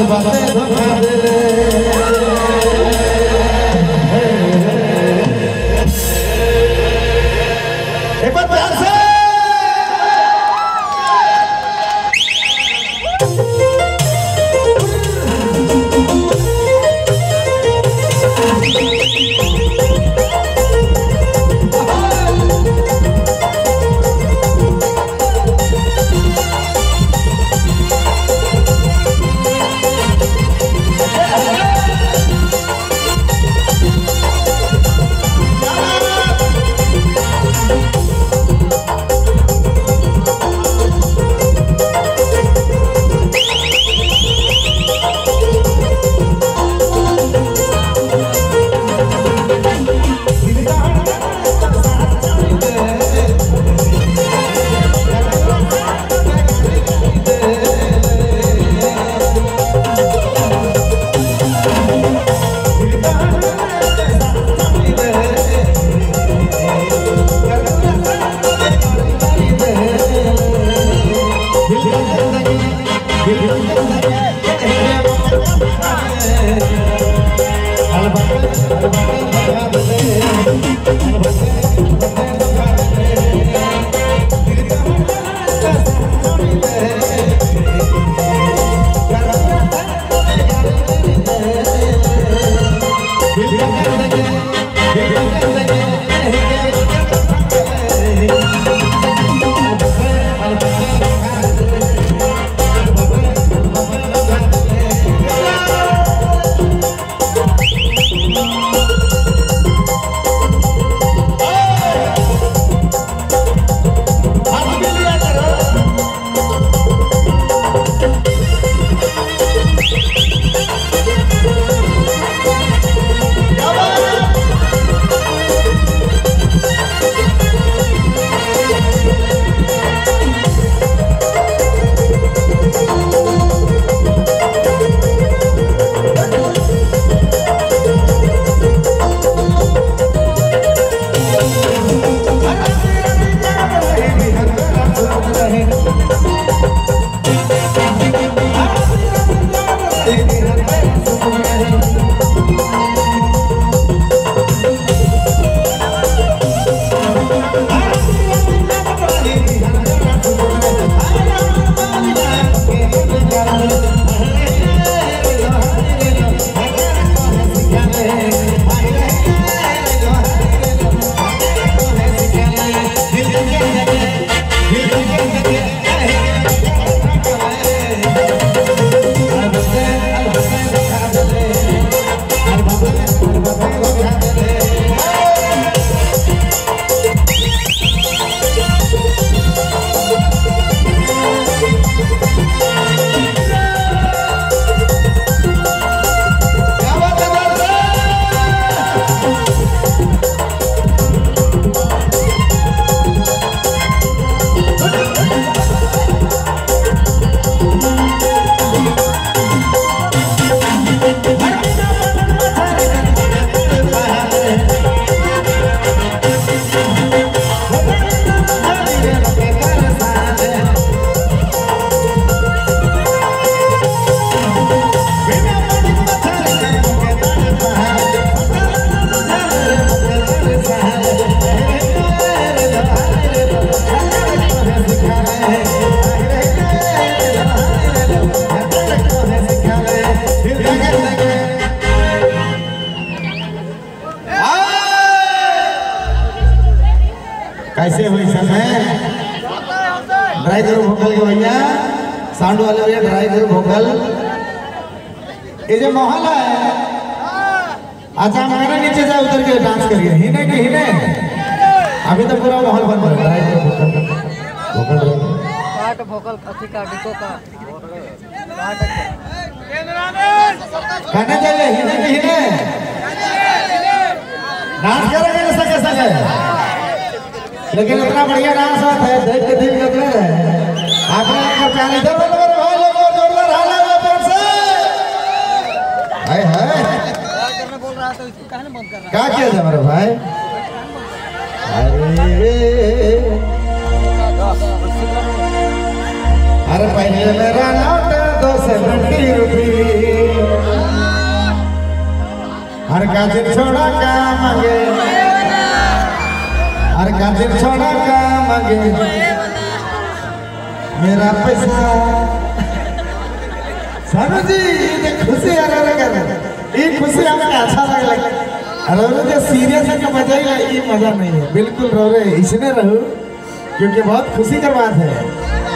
बातें धोखा दे एक बार प्यार से कैसे हुई समय ड्राई करो भोकल के भैया साउंड वाले भैया ड्राई करो भोकल ये जो माहौल है अच्छा हमारा नीचे जाए उतर के डांस करिए हिने के हिने अभी तो पूरा माहौल बन रहा है ड्राई करो भोकल काट भोकल अति काट को का कहने चाहिए हिने के हिने डांस करेंगे जैसा कैसा है लेकिन इतना बढ़िया डांस होता है देख के दिल करते हैं आप लोगों को प्यार इधर बोलो भाई लोगों जोरदार हाल है ऊपर से हाय हाय करने बोल रहा था इसको कहने बंद कर रहा क्या किया जाए मेरे भाई अरे पहले मेरा लौटा तो 70 रुपये हर काजिर छोड़ा का मांगे हर काजिर छोड़ा का मांगे मेरा पैसा सानू जी ये खुशी आ रहा है ये खुशी हमें अच्छा लग रो जो सीरियस है का मजा ही ये मजा नहीं है बिल्कुल रो रहे इसने रहो क्योंकि बहुत खुशी की बात है